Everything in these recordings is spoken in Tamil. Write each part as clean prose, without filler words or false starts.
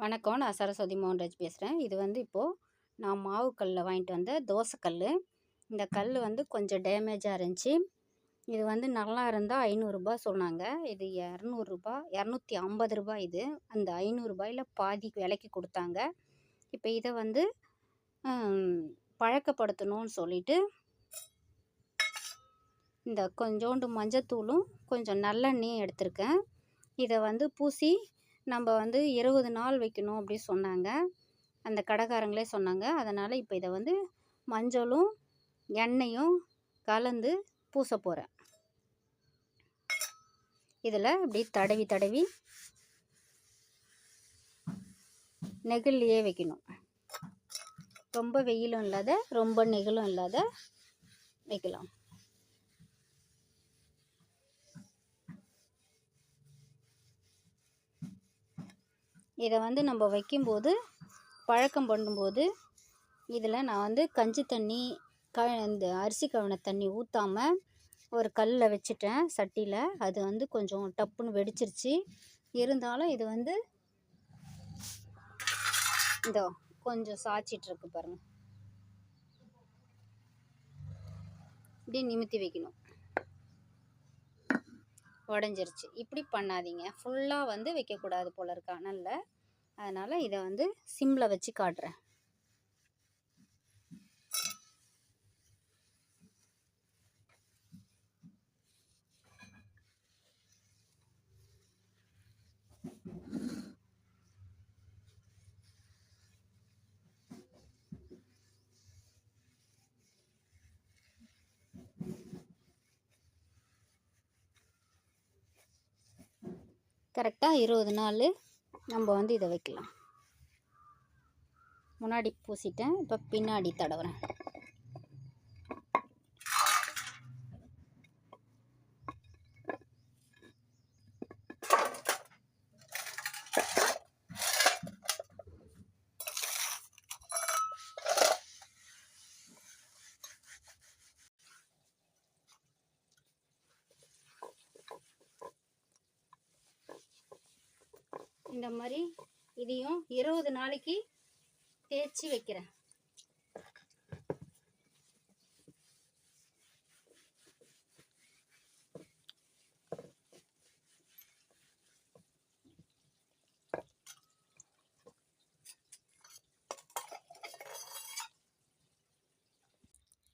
வணக்கம். நான் சரஸ்வதி மோகன்ராஜ் பேசுகிறேன். இது வந்து இப்போது நான் மாவு கல்லில் வாங்கிட்டு வந்த தோசைக்கல். இந்த கல் வந்து கொஞ்சம் டேமேஜாக இருந்துச்சு. இது வந்து நல்லா இருந்தால் ரூ. 500 சொன்னாங்க. இது ரூ. 250 இது. அந்த ரூ. 500 பாதி விலைக்கு கொடுத்தாங்க. இப்போ இதை வந்து பழக்கப்படுத்தணும்னு சொல்லிட்டு இந்த கொஞ்சோண்டு மஞ்சத்தூளும் கொஞ்சம் நல்லெண்ணெயும் எடுத்திருக்கேன். இதை வந்து பூசி நம்ம வந்து 20 நாள் வைக்கணும் அப்படி சொன்னாங்க. அந்த கடைக்காரங்களே சொன்னாங்க. அதனால் இப்போ இதை வந்து மஞ்சளும் எண்ணெயும் கலந்து பூச போகிறேன். இதில் இப்படி தடவி தடவி நெகிழ்லையே வைக்கணும். ரொம்ப வெயிலும் இல்லாத ரொம்ப நெகிழும் இல்லாத வைக்கலாம். இதை வந்து நம்ம வைக்கும்போது பழக்கம் பண்ணும்போது இதில் நான் வந்து கஞ்சி தண்ணி இந்த அரிசி கழுவின தண்ணி ஊற்றாமல் ஒரு கல்லில் வச்சுட்டேன் சட்டியில். அது வந்து கொஞ்சம் டப்புன்னு வெடிச்சிருச்சு. இருந்தாலும் இது வந்து இதோ கொஞ்சம் சாய்ச்சிட்ருக்கு பாருங்கள். இப்படி நிமித்தி வைக்கணும். உடஞ்சிருச்சு. இப்படி பண்ணாதீங்க. ஃபுல்லாக வந்து வைக்கக்கூடாது போல இருக்கு அனலில். அதனால் இதை வந்து சிம்மில் வச்சு காட்டுறேன். கரெக்டாக 20 நாள் நம்ம வந்து இதை வைக்கலாம். முன்னாடி பூசிட்டேன், இப்போ பின்னாடி தடவுறேன். இந்த மாதிரி இதையும் 20 நாளைக்கு தேய்ச்சி வைக்கிறேன்.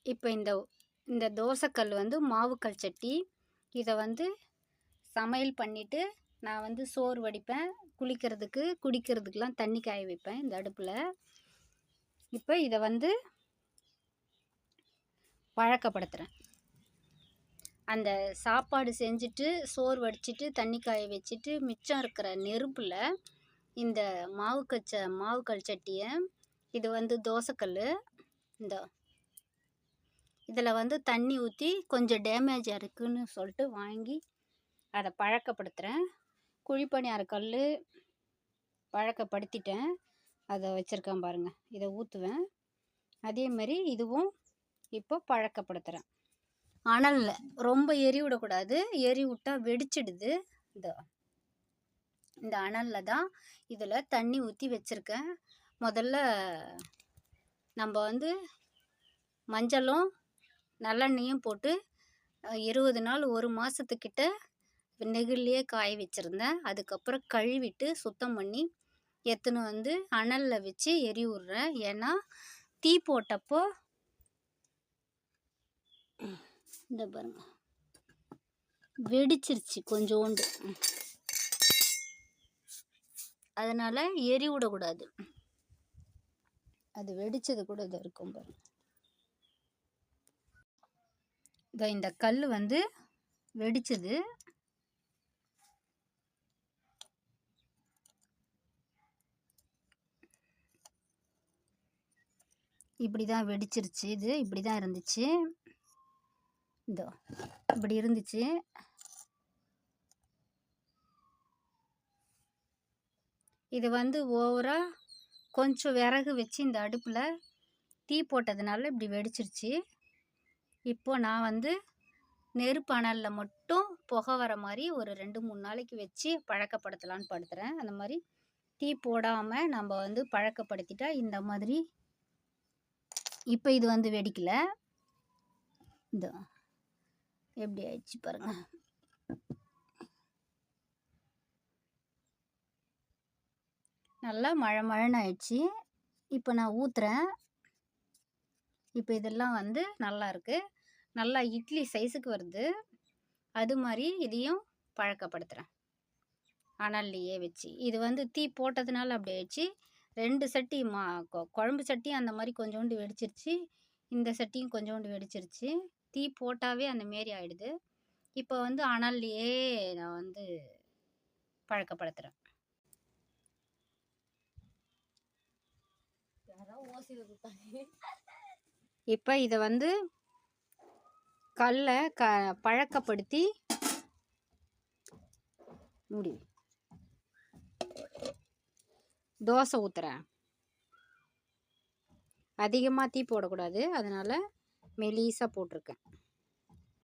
இப்போ இந்த தோசைக்கல் வந்து மாவுக்கல் சட்டி. இதை வந்து சமையல் பண்ணிவிட்டு நான் வந்து சோறு வடிப்பேன், குளிக்கிறதுக்கு குடிக்கிறதுக்கெலாம் தண்ணி காய வைப்பேன் இந்த அடுப்பில். இப்போ இதை வந்து பழக்கப்படுத்துகிறேன். அந்த சாப்பாடு செஞ்சுட்டு சோறு வடிச்சிட்டு தண்ணி காய வச்சுட்டு மிச்சம் இருக்கிற நெருப்பில் இந்த மாவுக்கல் சட்டியை, இது வந்து தோசைக்கல், இந்த இதில் வந்து தண்ணி ஊற்றி கொஞ்சம் டேமேஜாக இருக்குதுன்னு சொல்லிட்டு வாங்கி அதை பழக்கப்படுத்துகிறேன். குழிப்பணியார கல் பழக்கப்படுத்திட்டேன். அதை வச்சுருக்கேன் பாருங்கள். இதை ஊற்றுவேன். அதேமாரி இதுவும் இப்போ பழக்கப்படுத்துகிறேன். அனலில் ரொம்ப எரி விடக்கூடாது. எரி விட்டால் வெடிச்சிடுது. இந்த அனலில் தான் இதில் தண்ணி ஊற்றி வச்சுருக்கேன். முதல்ல நம்ம வந்து மஞ்சளும் நல்லெண்ணெயும் போட்டு 20 நாள் 1 மாதத்துக்கிட்ட நெகிழ்லையே காய வச்சுருந்தேன். அதுக்கப்புறம் கழுவிட்டு சுத்தம் பண்ணி எடுத்துன்னு வந்து அனலில் வச்சு எரி விட்றேன். ஏன்னா தீ போட்டப்போ இந்த பாருங்க வெடிச்சிருச்சு கொஞ்சோண்டு. அதனால் எரி விடக்கூடாது. அது வெடிச்சது கூட இது இருக்கும் பாருங்க. இந்த கல் வந்து வெடிச்சது. இப்படி தான் வெடிச்சிருச்சு. இது இப்படி தான் இருந்துச்சு. இப்படி இருந்துச்சு. இது வந்து ஓவராக கொஞ்சம் விறகு வச்சு இந்த அடுப்பில் தீ போட்டதுனால இப்படி வெடிச்சிருச்சு. இப்போது நான் வந்து நெருப்பு அனலில் மட்டும் புகை வர மாதிரி ஒரு 2-3 நாளைக்கு வச்சு பழக்கப்படுத்தலான்னு படுத்துகிறேன். அந்த மாதிரி தீ போடாமல் நம்ம வந்து பழக்கப்படுத்திட்டா இந்த மாதிரி. இப்போ இது வந்து வெடிக்கல. இந்த எப்படி ஆயிடுச்சு பாருங்க. நல்லா மழன்னு ஆயிடுச்சு. இப்போ நான் ஊற்றுறேன். இப்போ இதெல்லாம் வந்து நல்லா இருக்குது. நல்லா இட்லி சைஸுக்கு வருது. அது மாதிரி இதையும் பழக்கப்படுத்துகிறேன் அனல்லையே வச்சு. இது வந்து தீ போட்டதுனால அப்படி ஆயிடுச்சு. 2 சட்டி குழம்பு சட்டி அந்த மாதிரி கொஞ்சோண்டு வெடிச்சிருச்சு. இந்த சட்டியும் கொஞ்சோண்டு வெடிச்சிருச்சு. தீ போட்டாவே அந்த மாரி ஆயிடுது. இப்போ வந்து அனல்லையே நான் வந்து பழக்கப்படுத்துகிறேன். இப்போ இதை வந்து கல்லை பழக்கப்படுத்தி மூடி தோசை ஊற்றுறேன். அதிகமாக தீ போடக்கூடாது, அதனால் மெலிசாக போட்டிருக்கேன்.